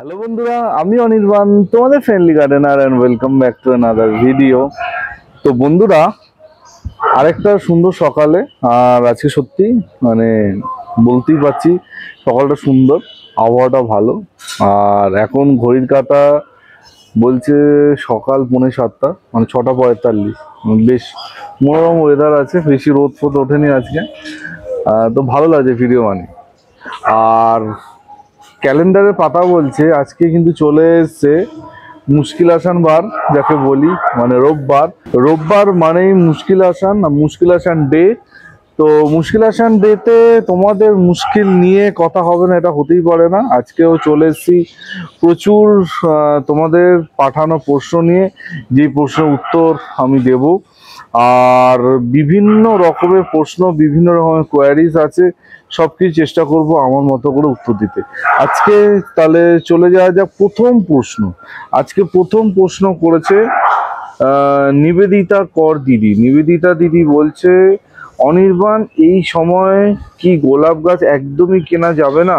Hello বন্ধুরা, আমি অনির্বাণ, তোমাদের friendly gardener and welcome back to another video. তো বন্ধুরা, আরেকটা সুন্দর সকালে, আর আজকে সত্যি মানে বলতেই পারছি সকালটা সুন্দর, আবহাওয়াটা ভালো। আর এখন ঘড়ির কাঁটা বলছে সকাল 6:45, মানে 6:45। বেশ মনোরম ওয়েদার আছে, বেশি রোদ ফোদ ওঠেনি আজকে। তো ভালো লাগছে ভিডিও মানে। আর ক্যালেন্ডারের পাতা বলছে আজকে কিন্তু চলে এসছে মুশকিল আসান বার, যাকে বলি মানে রোববার। রোববার মানেই মুশকিল আসান, মুশকিল আসান ডে। তো মুশকিল আসান ডেতে তোমাদের মুশকিল নিয়ে কথা হবে না, এটা হতেই পারে না। আজকেও চলে এসেছি প্রচুর তোমাদের পাঠানো প্রশ্ন নিয়ে, যে প্রশ্নের উত্তর আমি দেব। আর বিভিন্ন রকমের প্রশ্ন, বিভিন্ন রকমের কোয়ারিজ আছে, সবকিছু চেষ্টা করব আমার মতো করে উত্তর দিতে। আজকে তাহলে চলে যাওয়া যাক প্রথম প্রশ্ন। আজকে প্রথম প্রশ্ন করেছে নিবেদিতা কর দিদি। নিবেদিতা দিদি বলছে, অনির্বাণ এই সময় কি গোলাপ গাছ একদমই কেনা যাবে না?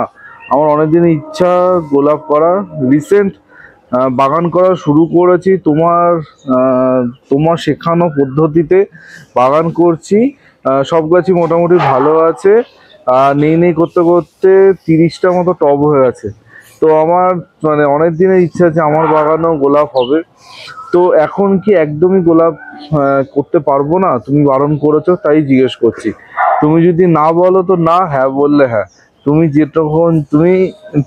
আমার অনেকদিনের ইচ্ছা গোলাপ করা, রিসেন্ট বাগান করা শুরু করেছি, তোমার শেখানো পদ্ধতিতে বাগান করছি। সব গাছই মোটামুটি ভালো আছে। নেই করতে করতে 30টা মতো টব হয়ে গেছে। তো আমার মানে অনেক দিনের ইচ্ছা আছে আমার বাগানেও গোলাপ হবে। তো এখন কি একদমই গোলাপ করতে পারবো না? তুমি বারণ করেছো তাই জিজ্ঞেস করছি। তুমি যদি না বলো তো না, হ্যাঁ বললে হ্যাঁ। তুমি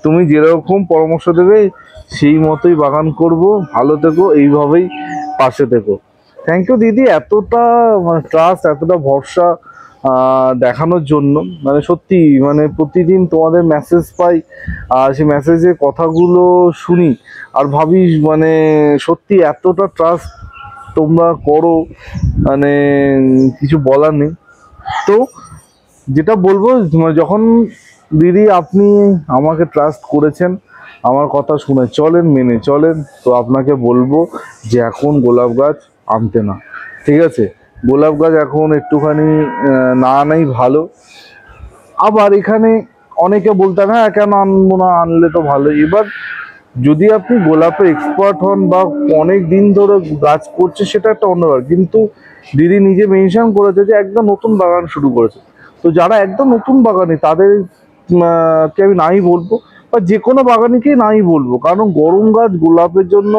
তুমি যেরকম পরামর্শ দেবে সেই মতোই বাগান করব। ভালো থেকো, এইভাবেই পাশে থেকো। থ্যাংক ইউ দিদি, এতটা মানে ট্রাস্ট, এতটা ভরসা দেখানোর জন্য। মানে সত্যি মানে প্রতিদিন তোমাদের মেসেজ পাই, আর সেই মেসেজের কথাগুলো শুনি আর ভাবি মানে সত্যি এতটা ট্রাস্ট তোমরা করো, মানে কিছু বলার নেই। তো যেটা বলবো, যখন দিদি আপনি আমাকে ট্রাস্ট করেছেন, আমার কথা শুনে চলেন, মেনে চলেন, তো আপনাকে বলবো যে এখন গোলাপ গাছ আনতে না, ঠিক আছে? গোলাপ গাছ এখন একটুখানি না আনাই ভালো। আবার এখানে অনেকে বলতেন হ্যাঁ কেন আনবো না, আনলে তো ভালো। এবার যদি আপনি গোলাপে এক্সপার্ট হন বা অনেক দিন ধরে গাছ করছে, সেটা একটা অন্য ব্যাপার। কিন্তু দিদি নিজে মেনশন করেছে যে একদম নতুন বাগান শুরু করেছে। তো যারা একদম নতুন বাগানি তাদের কে আমি নাই বলবো, বা যে কোনো বাগানিকেই নাই বলবো, কারণ গরম গাছ গোলাপের জন্য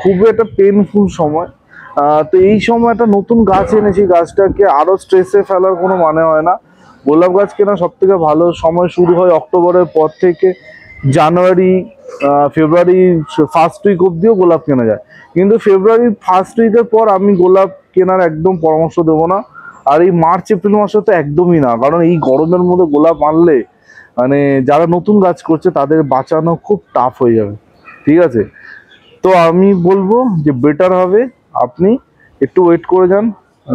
খুবই একটা পেনফুল সময়। তো এই সময় একটা নতুন গাছ এনেছি, গাছটাকে আরো স্ট্রেসে ফেলার কোনো মানে হয় না। গোলাপ গাছ কেনা সব থেকে ভালো সময় শুরু হয় অক্টোবরের পর থেকে, জানুয়ারি ফেব্রুয়ারি ফার্স্ট উইক অব্দিও গোলাপ কেনা যায়। কিন্তু ফেব্রুয়ারির ফার্স্ট উইকের পর আমি গোলাপ কেনার একদম পরামর্শ দেবো না। আর এই মার্চ এপ্রিল মাসে তো একদমই না, কারণ এই গরমের মধ্যে গোলাপ আনলে মানে যারা নতুন গাছ করছে তাদের বাঁচানো খুব টাফ হয়ে যাবে, ঠিক আছে? তো আমি বলবো যে বেটার হবে আপনি একটু ওয়েট করে যান,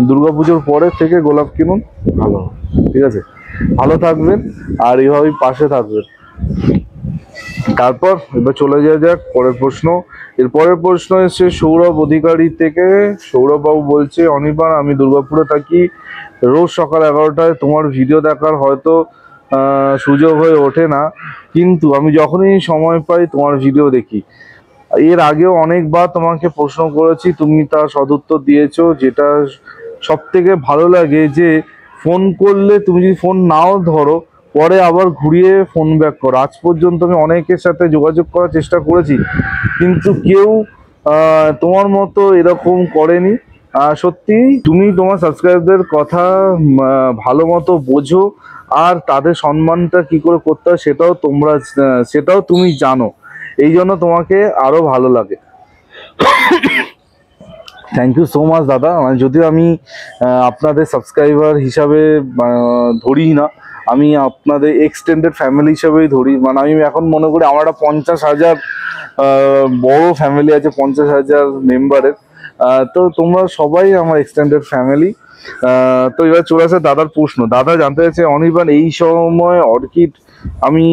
দুর্গাপুজোর পরে থেকে গোলাপ কিনুন, ভালো হবে, ঠিক আছে? ভালো থাকবেন আর এইভাবেই পাশে থাকবেন। তারপর এবার চলে যাওয়া যাক পরের প্রশ্ন। এর পরের প্রশ্ন এসছে সৌরভ অধিকারী থেকে। সৌরভ বাবু বলছে, অনির্বাণ আমি দুর্গাপুরে থাকি, রোজ সকাল 11টায় তোমার ভিডিও দেখার হয়তো সুযোগ হয়ে ওঠে না, কিন্তু আমি যখনই সময় পাই তোমার ভিডিও দেখি। এর আগেও অনেকবার তোমাকে প্রশ্ন করেছি, তুমি তার সদুত্তর দিয়েছো। যেটা সব থেকে ভালো লাগে যে ফোন করলে তুমি যদি ফোন নাও ধরো, পরে আবার ঘুরিয়ে ফোন ব্যাক করো। আজ পর্যন্ত আমি অনেকের সাথে যোগাযোগ করার চেষ্টা করেছি, কিন্তু কেউ তোমার মতো এরকম করেনি। সত্যি তুমি তোমার সাবস্ক্রাইবারদের কথা ভালো মতো বোঝো, আর তাদের সম্মানটা কি করে করতে হয় সেটাও তুমি জানো। এই জন্য তোমাকে আরো ভালো লাগে। থ্যাংক ইউ সো মাচ দাদা। মানে যদিও আমি আপনাদের সাবস্ক্রাইবার হিসাবে ধরি না, আমি আপনাদের এক্সটেন্ডেড ফ্যামিলি হিসাবেই ধরি। মানে আমি এখন মনে করি আমার একটা 50,000 বড় ফ্যামিলি আছে, 50,000 মেম্বারের। তো তোমরা সবাই আমার এক্সটেন্ডেড ফ্যামিলি। তো এবার চলে আসে দাদার প্রশ্ন। দাদা জানতে চাইছে, অনির্বাণ এই সময় অর্কিড আমি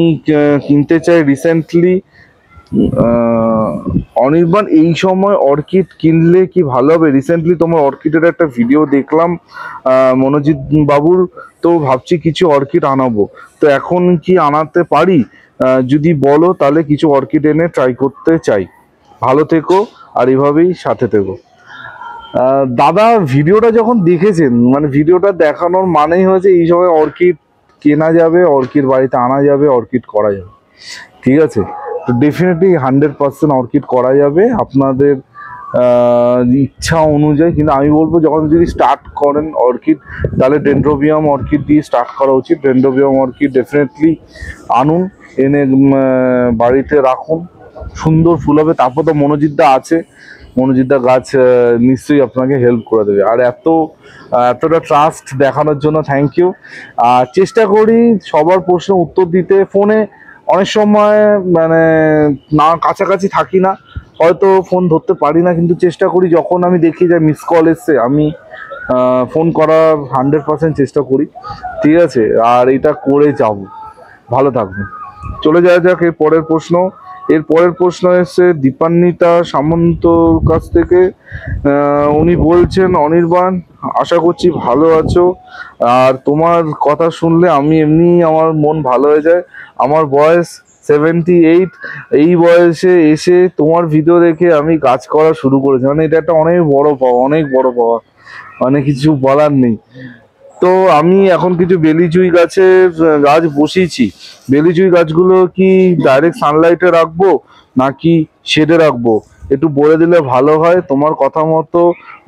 কিনতে চাই রিসেন্টলি। অনির্বাণ এই সময় অর্কিড কিনলে কি ভালো হবে? রিসেন্টলি তোমার অর্কিডের একটা ভিডিও দেখলাম মনোজিৎ বাবুর, তো ভাবছি কিছু অর্কিড আনাবো। তো এখন কি আনাতে পারি? যদি বলো তাহলে কিছু অর্কিড এনে ট্রাই করতে চাই। ভালো থেকো আর এভাবেই সাথে থেকো। দাদা ভিডিওটা যখন দেখেছেন, মানে ভিডিওটা দেখানোর মানেই হয়েছে এই সময় অর্কিড কেনা যাবে, অর্কিড বাড়িতে আনা যাবে, অর্কিড করা যাবে। ঠিক আছে, তো ডেফিনেটলি 100% অর্কিড করা যাবে আপনাদের ইচ্ছা অনুযায়ী। কিন্তু আমি বলবো যখন যদি স্টার্ট করেন অর্কিড, তাহলে ডেনড্রোবিয়াম অর্কিড দিয়ে স্টার্ট করা উচিত। ডেনড্রোবিয়াম অর্কিড ডেফিনেটলি আনুন, এনে বাড়িতে রাখুন, সুন্দর ফুল হবে। তারপর তো মনোজিদ্দা আছে, মনোজিদ্দা গাছ নিশ্চয়ই আপনাকে হেল্প করে দেবে। আর এতটা ট্রাস্ট দেখানোর জন্য থ্যাংক ইউ। আর চেষ্টা করি সবার প্রশ্ন উত্তর দিতে। ফোনে অনেক সময় মানে না কাছাকাছি থাকি না, হয়তো ফোন ধরতে পারি না, কিন্তু চেষ্টা করি যখন আমি দেখি যে মিস কল এসছে আমি ফোন করার 100% চেষ্টা করি। ঠিক আছে, আর এটা করে যাব। ভালো থাকবেন। চলে যাওয়া যাক এর পরের প্রশ্ন। এর পরের প্রশ্ন এসছে দীপান্বিতা সামন্তর কাছ থেকে। উনি বলছেন, অনির্বাণ আশা করছি ভালো আছো, আর তোমার কথা শুনলে আমি এমনি আমার মন ভালো হয়ে যায়। আমার বয়স 78, এই বয়সে এসে তোমার ভিডিও দেখে আমি কাজ করা শুরু করেছি, মানে এটা একটা অনেক বড় পাওয়া, অনেক বড় পাওয়া, মানে কিছু বলার নেই। তো আমি এখন কিছু বেলিজুই গাছ বসিয়েছি। বেলিজুই গাছগুলো কি ডাইরেক্ট সানলাইটে রাখবো নাকি শেডে রাখবো, একটু বলে দিলে ভালো হয়। তোমার কথা মতো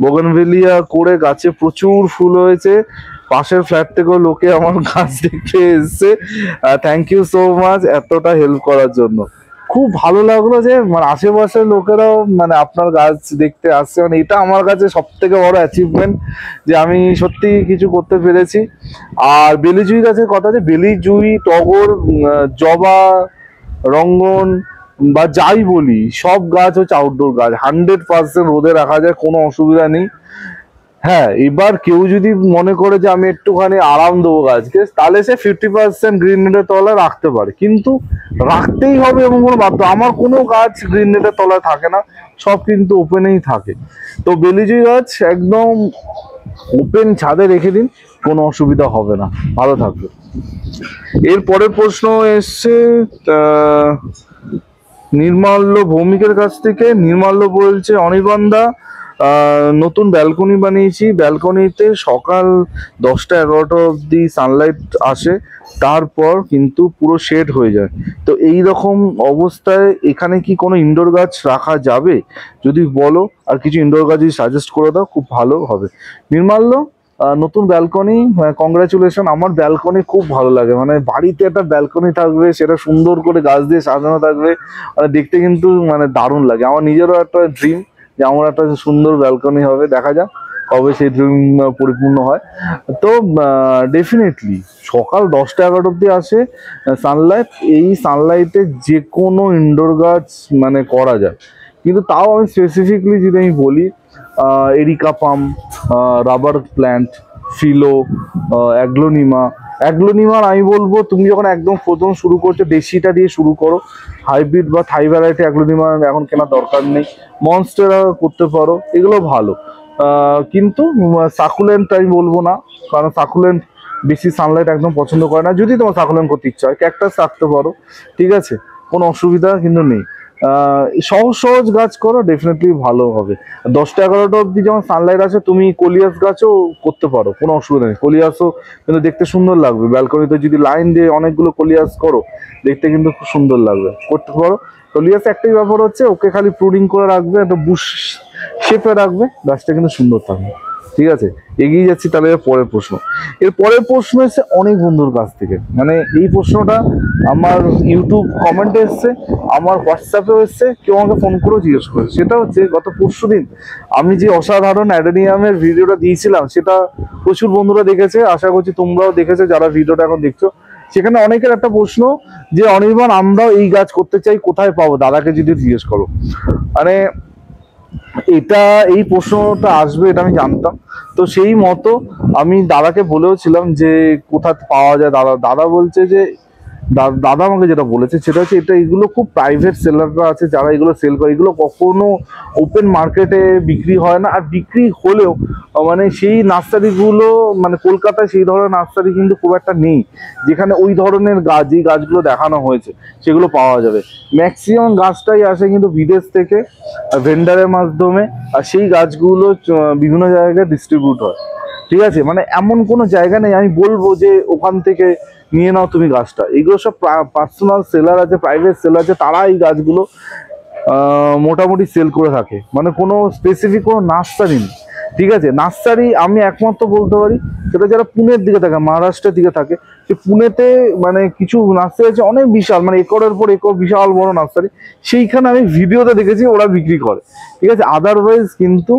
বোগেনভেলিয়া করে গাছে প্রচুর ফুল হয়েছে, পাশের ফ্ল্যাট থেকেও লোকে আমার গাছ দেখতে এসছে। থ্যাংক ইউ সো মাচ এতটা হেল্প করার জন্য। খুব ভালো লাগলো যে মানে আশেপাশের লোকেরাও মানে আপনার গাছ দেখতে আসছে, মানে এটা আমার কাছে সব থেকে বড় অ্যাচিভমেন্ট যে আমি সত্যি কিছু করতে পেরেছি। আর বেলিজুই গাছের কথা, যে বেলিজুই, টগর, জবা, রঙ্গন বা যাই বলি, সব গাছ হচ্ছে আউটডোর গাছ, 100% রোদে রাখা যায়, কোনো অসুবিধা নেই। হ্যাঁ, এবার কেউ যদি মনে করে যে আমি একটুখানি আরাম দেবো গাছকে, তাহলে সে 50% গ্রিন নেটের তলায় রাখতে পারে, কিন্তু রাখতেই হবে এবং কোনো বাধ্য। আমার কোনো গাছ গ্রিন নেটের তলায় থাকে না, সব কিন্তু ওপেনেই থাকে। তো বেলিজুই গাছ একদম ওপেন ছাদে রেখে দিন, কোনো অসুবিধা হবে না। ভালো থাকবে। এর পরের প্রশ্ন এসছে নির্মাল্য ভৌমিকের কাছ থেকে। নির্মাল্য বলছে, অনির্বাণদা নতুন ব্যালকনি বানিয়েছি, ব্যালকনিতে সকাল 10টা-11টা অবধি সানলাইট আসে, তারপর কিন্তু পুরো শেড হয়ে যায়। তো এই রকম অবস্থায় এখানে কি কোনো ইনডোর গাছ রাখা যাবে? যদি বলো আর কিছু ইনডোর গাছ যদি সাজেস্ট করে দাও খুব ভালো হবে। নির্মাল্য, নতুন ব্যালকনি, কংগ্রাচুলেশন। আমার ব্যালকনি খুব ভালো লাগে, মানে বাড়িতে একটা ব্যালকনি থাকবে, সেটা সুন্দর করে গাছ দিয়ে সাজানো থাকবে, মানে দেখতে কিন্তু মানে দারুণ লাগে। আমার নিজেরও একটা ড্রিম যে আমার একটা সুন্দর ব্যালকনি হবে, দেখা যাক কবে সেই ড্রিম পরিপূর্ণ হয়। তো ডেফিনেটলি সকাল 10টা-11টা অব্দি আসে সানলাইট, এই সানলাইটে যে কোনো ইনডোর গাছ মানে করা যায়। কিন্তু তাও আমি স্পেসিফিকলি যদি আমি বলি, areca palm, rubber plant, philo, অ্যাগ্লোনিমার আমি বলবো তুমি যখন একদম প্রথম শুরু করছো দেশিটা দিয়ে শুরু করো। হাইব্রিড বা থাই ভ্যারাইটি অ্যাগ্লোনিমার এখন কেনার দরকার নেই। মনস্টেরা করতে পারো, এগুলো ভালো। কিন্তু সাকুলেন্ট আমি বলবো না, কারণ সাকুলেন্ট বেশি সানলাইট একদম পছন্দ করে না। যদি তোমার সাকুলেন্ট করতে ইচ্ছা হয় ক্যাকটাস রাখতে পারো, ঠিক আছে, কোনো অসুবিধা কিন্তু নেই। সহজ সহজ গাছ করো, ডেফিনেটলি ভালো হবে। 10টা-11টা অবধি যেমন সানলাইট আছে, তুমি কলিয়াস গাছও করতে পারো, কোনো অসুবিধা নেই। কলিয়াসও কিন্তু দেখতে সুন্দর লাগবে, ব্যালকনিতে যদি লাইন দিয়ে অনেকগুলো কলিয়াস করো দেখতে কিন্তু খুব সুন্দর লাগবে, করতে পারো। কলিয়াস একটাই ব্যাপার হচ্ছে ওকে খালি প্রুনিং করে রাখবে, একটা বুশ শেপে রাখবে, গাছটা কিন্তু সুন্দর থাকবে। ঠিক আছে, এগিয়ে যাচ্ছি তাহলে পরের প্রশ্ন। এর পরের প্রশ্ন এসছে অনেক বন্ধুর কাছ থেকে, মানে এই প্রশ্নটা আমার ইউটিউব কমেন্টে এসছে, আমার হোয়াটসঅ্যাপেও এসছে, কেউ আমাকে ফোন করেও জিজ্ঞেস করেছে। সেটা হচ্ছে গত পরশুদিন আমি যে অসাধারণ অ্যাডেনিয়ামের ভিডিওটা দিয়েছিলাম, সেটা প্রচুর বন্ধুরা দেখেছে, আশা করছি তোমরাও দেখেছো যারা ভিডিওটা এখন দেখছো। সেখানে অনেকের একটা প্রশ্ন যে অনির্বাণ আমরাও এই গাছ করতে চাই, কোথায় পাবো, দাদাকে যদি জিজ্ঞেস করো। মানে এই প্রশ্নটা আসবে এটা আমি জানতাম, তো সেই মতো আমি দাদাকে বলেও ছিলাম যে কোথা পাওয়া যায়। দাদা বলছে যে দাদা আমাকে যেটা বলেছে সেটা হচ্ছে এটা, এগুলো খুব প্রাইভেট সেলাররা আছে যারা এগুলো সেল করে, এগুলো কখনো ওপেন মার্কেটে বিক্রি হয় না। আর বিক্রি হলেও মানে সেই নার্সারিগুলো, মানে কলকাতায় সেই ধরনের নার্সারি কিন্তু খুব একটা নেই যেখানে ওই ধরনের গাছ, যে গাছগুলো দেখানো হয়েছে সেগুলো পাওয়া যাবে। ম্যাক্সিমাম গাছটাই আসে কিন্তু বিদেশ থেকে ভেন্ডারের মাধ্যমে, আর সেই গাছগুলো বিভিন্ন জায়গায় ডিস্ট্রিবিউট হয়। ঠিক আছে, মানে এমন কোনো জায়গা নেই আমি বলবো যে ওখান থেকে নিয়ে নাও তুমি গাছটা। এগুলো সব পার্সোনাল সেলার আছে, প্রাইভেট সেলার আছে, তারা এই গাছগুলো মোটামুটি সেল করে থাকে, মানে কোনো স্পেসিফিক কোনো নার্সারি নেই। ঠিক আছে, নার্সারি আমি একমাত্র বলতে পারি সেটা যারা পুনের দিকে থাকে, মহারাষ্ট্রের দিকে থাকে, সে পুনেতে মানে কিছু নার্সারি আছে অনেক বিশাল, মানে একরের পর একর বিশাল বড় নার্সারি, সেইখানে আমি ভিডিওতে দেখেছি ওরা বিক্রি করে। ঠিক আছে, আদারওয়াইজ কিন্তু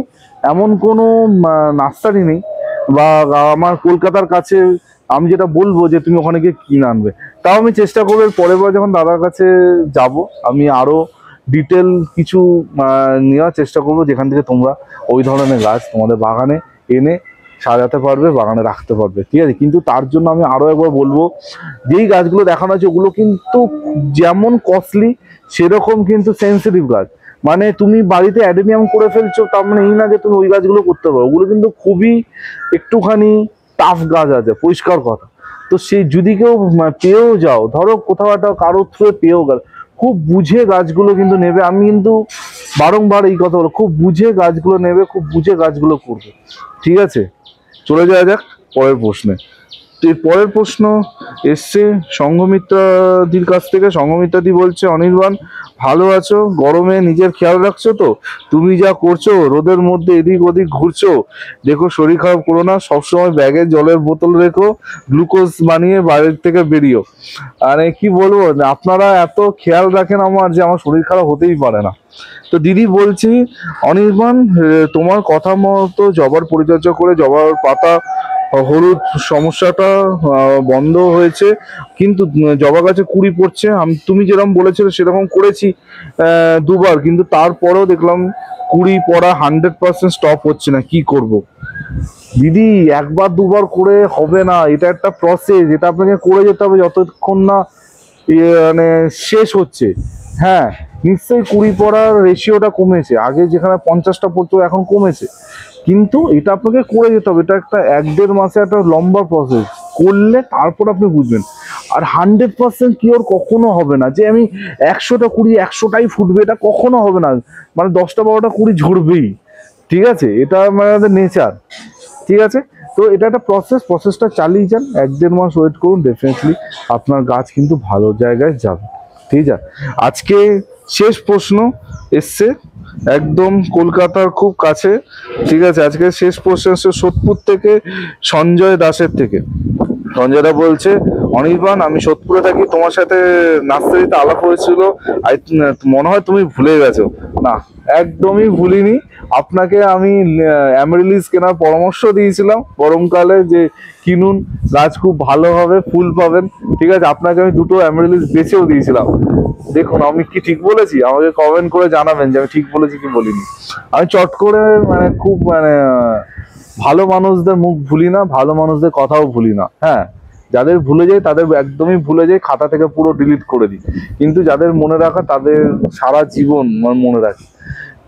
এমন কোনো নার্সারি নেই। বা আমার কলকাতার কাছে আমি যেটা বলবো যে তুমি ওখানে গিয়ে কিনে আনবে, তাও আমি চেষ্টা করবো পরের বার যখন দাদার কাছে যাব আমি আরো ডিটেল কিছু নেওয়ার চেষ্টা করবো, যেখান থেকে তোমরা ওই ধরনের গাছ তোমাদের বাগানে এনে সাজাতে পারবে, বাগানে রাখতে পারবে। ঠিক আছে, কিন্তু তার জন্য আমি আরো একবার বলবো, যেই গাছগুলো দেখানো হচ্ছে ওগুলো কিন্তু যেমন কস্টলি সেরকম কিন্তু সেন্সিটিভ গাছ। মানে তুমি বাড়িতে অ্যাডেনিয়াম করে ফেলছো তার মানে এই না যে তুমি ওই গাছগুলো করতে পারো, ওগুলো কিন্তু খুবই একটুখানি টাফ গাছ আছে, পরিষ্কার কথা। তো সেই যদি কেউ পেয়েও যাও, ধরো কোথাও একটা কারো থ্রুয়ে পেয়েও গেল, খুব বুঝে গাছগুলো কিন্তু নেবে। আমি কিন্তু বারংবার এই কথা বলো, খুব বুঝে গাছগুলো নেবে, খুব বুঝে গাছগুলো করবে। ঠিক আছে, চলে যাওয়া যাক পরের প্রশ্নে। তো এই পরের প্রশ্ন এসছে সঙ্গমিত্রাদির কাছ থেকে। সঙ্গমিত্রাদি বলছে, অনির্বাণ ভালো আছো? গরমে নিজের খেয়াল রাখছো তো? তুমি যা করছো, রোদের মধ্যে এদিক ওদিক ঘুরছো, দেখো শরীর খারাপ করো না, সবসময় ব্যাগে জলের বোতল রেখো, গ্লুকোজ বানিয়ে বাইরের থেকে বেরিও। মানে কি বলবো, আপনারা এত খেয়াল রাখেন আমার, যে আমার শরীর খারাপ হতেই পারে না। তো দিদি বলছি, অনির্বাণ তোমার কথা মতো জবার পরিচর্যা করে জবার পাতা হলুদ সমস্যাটা বন্ধ হয়েছে, কিন্তু জবা গাছে কুড়ি পড়ছে। তুমি যেরকম বলেছিলে সেরকম করেছি দুবার, কিন্তু তারপরেও দেখলাম কুড়ি পড়া 100% স্টপ হচ্ছে না, কি করব? দিদি একবার দুবার করে হবে না, এটা একটা প্রসেস, এটা আপনাকে করে যেতে হবে যতক্ষণ না মানে শেষ হচ্ছে। হ্যাঁ, নিশ্চয়ই কুড়ি পড়ার রেশিওটা কমেছে, আগে যেখানে 50টা পড়তো এখন কমেছে, কিন্তু এটা আপনাকে করে যেতে হবে। এটা একটা 1-1.5 মাসে একটা লম্বা প্রসেস, করলে তারপর আপনি বুঝবেন। আর 100% কিওর কখনো হবে না যে আমি 100টা কুড়ি 100টাই ফুটবে, এটা কখনো হবে না। মানে 10টা 12টা কুড়ি ঝরবেই। ঠিক আছে, এটা মানে আমাদের নেচার। ঠিক আছে, তো এটা একটা প্রসেসটা চালিয়ে যান, 1-1.5 মাস ওয়েট করুন, ডেফিনেটলি আপনার গাছ কিন্তু ভালো জায়গায় যাবে। ঠিক আছে, আজকে শেষ প্রশ্ন এসছে একদম কলকাতার খুব কাছে। ঠিক আছে, আজকে শেষ প্রশ্ন এসছে সোদপুর থেকে, সঞ্জয় দাসের থেকে। সঞ্জয়দা বলছে, অনির্বাণ আমি সোদপুরে থাকি, তোমার সাথে নার্সারিতে আলাপ হয়েছিল, মনে হয় তুমি ভুলে গেছো। না, একদমই ভুলিনি। আপনাকে আমি অ্যামারিলিস কেনার পরামর্শ দিয়েছিলাম গরমকালে, যে কিনুন, গাছ খুব ভালো হবে, ফুল পাবেন। ঠিক আছে, আপনাকে আমি 2টো অ্যামারিলিস বেচেও দিয়েছিলাম। দেখুন আমি কি ঠিক বলেছি? আমাকে কমেন্ট করে জানাবেন যে আমি ঠিক বলেছি কি বলিনি। আমি চট করে মানে খুব মানে ভালো মানুষদের মুখ ভুলি না, ভালো মানুষদের কথাও ভুলি না। হ্যাঁ, যাদের ভুলে যায় তাদের একদমই ভুলে যায়, খাতা থেকে পুরো ডিলিট করে দিই, কিন্তু যাদের মনে রাখা তাদের সারা জীবন মনে রাখি।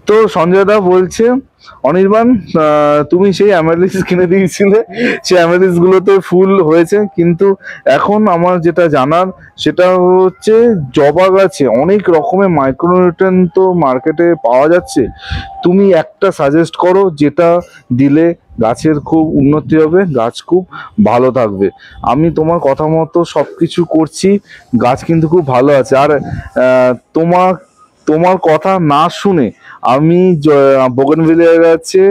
তো সঞ্জয় দা বলছে, অনির্বাণ তুমি সেই অ্যামারিলিস কিনে দিয়েছিলে, সেই অ্যামারিলিস গুলোতে ফুল হয়েছে, কিন্তু এখন আমার যেটা জানার সেটা হচ্ছে জবা গাছে অনেক রকমের মাইক্রোনিউট্রিয়েন্ট তো মার্কেটে পাওয়া যাচ্ছে, তুমি একটা সাজেস্ট করো যেটা দিলে গাছের খুব উন্নতি হবে, গাছ খুব ভালো থাকবে। আমি তোমার কথা মতো সবকিছু করছি, গাছ কিন্তু খুব ভালো আছে। আর তোমার কথা না শুনে আমি বোগেনভিলিয়া গাছে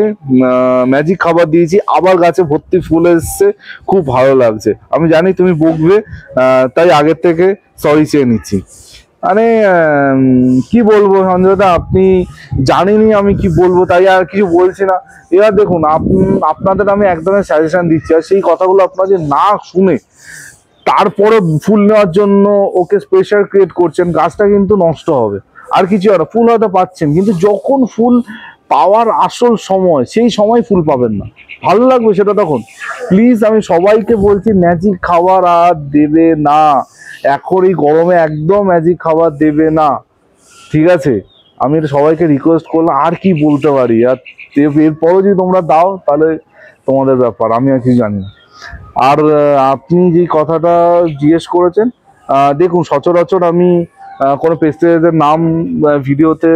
ম্যাজিক খাবার দিয়েছি, আবার গাছে ভর্তি ফুল এসছে, খুব ভালো লাগছে। আমি জানি তুমি বকবে, তাই আগের থেকে সরি চেয়ে নিচ্ছি। মানে কি বলবো সঞ্জয় দা, আপনি জানেনই আমি কি বলবো, তাই আর কিছু বলছি না। এবার দেখুন, আপনাদের আমি একদমই সাজেশন দিচ্ছি, আর সেই কথাগুলো আপনারা না শুনে তারপরে ফুল নেওয়ার জন্য ওকে প্রেশার ক্রিয়েট করছেন, গাছটা কিন্তু নষ্ট হবে। আর কিছু আর ফুল হয়তো পাচ্ছেন, কিন্তু যখন ফুল পাওয়ার আসল সময়, সেই সময় ফুল পাবেন না, ভালো লাগবে সেটা তখন। প্লিজ আমি সবাইকে বলছি ম্যাজিক খাবার আর দেবে না, এখন এই গরমে একদম ম্যাজিক খাবার দেবে না, ঠিক আছে? আমি এটা সবাইকে রিকোয়েস্ট করলাম, আর কি বলতে পারি। আর এরপরও যদি তোমরা দাও তাহলে তোমাদের ব্যাপার, আমি আর কিছু জানি না। আর আপনি যে কথাটা জিজ্ঞেস করেছেন, দেখুন সচরাচর আমি কোনো পেস্টিসাইডের নাম ভিডিওতে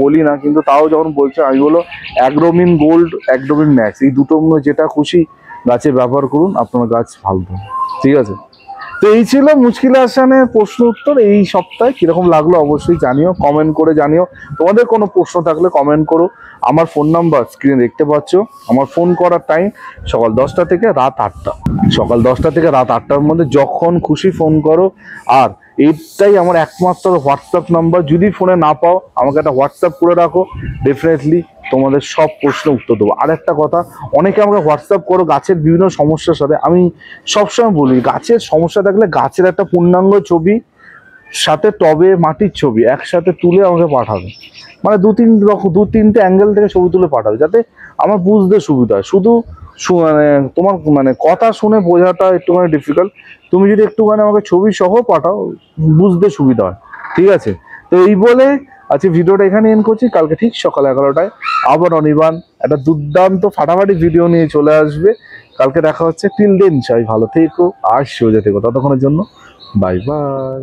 বলি না, কিন্তু তাও যখন বলছে আমি বলো অ্যাগ্রোমিন গোল্ড, অ্যাগ্রোমিন ম্যাক্স, এই দুটো যেটা খুশি গাছে ব্যবহার করুন, আপনার গাছ ভালো হবে, ঠিক আছে? তো এই ছিল মুশকিল আসানের প্রশ্ন উত্তর এই সপ্তাহে। কিরকম লাগলো অবশ্যই জানিও, কমেন্ট করে জানিও। তোমাদের কোনো প্রশ্ন থাকলে কমেন্ট করো। আমার ফোন নাম্বার স্ক্রিনে দেখতে পাচ্ছ। আমার ফোন করার টাইম সকাল 10টা থেকে রাত 8টা, সকাল 10টা থেকে রাত 8টার মধ্যে যখন খুশি ফোন করো। আর এইটাই আমার একমাত্র হোয়াটসঅ্যাপ নাম্বার, যদি ফোনে না পাও আমাকে একটা হোয়াটসঅ্যাপ করে রাখো, ডেফিনেটলি তোমাদের সব প্রশ্নের উত্তর দেবো। আর একটা কথা, অনেকে আমাকে হোয়াটসঅ্যাপ করো গাছের বিভিন্ন সমস্যার সাথে, আমি সবসময় বলি গাছের সমস্যা থাকলে গাছের একটা পূর্ণাঙ্গ ছবি সাথে টবে মাটির ছবি একসাথে তুলে আমাকে পাঠাবে, মানে দু তিনটে অ্যাঙ্গেল থেকে ছবি তুলে পাঠাবে, যাতে আমার বুঝতে সুবিধা হয়। শুধু মানে তোমার মানে কথা শুনে বোঝাটা একটুখানি ডিফিকাল্ট, তুমি যদি একটুখানি আমাকে ছবি সহ পাঠাও বুঝতে সুবিধা হয়, ঠিক আছে? তো এই বলে আজকে ভিডিওটা এখানে এন্ড করছি। কালকে ঠিক সকাল 11টায় আবার অনির্বাণ একটা দুর্দান্ত ফাটাফাটি ভিডিও নিয়ে চলে আসবে। কালকে দেখা হচ্ছে। টিল দেন সবাই ভালো থেকো আর সোজা থেকো, ততক্ষণের জন্য বাই বাই।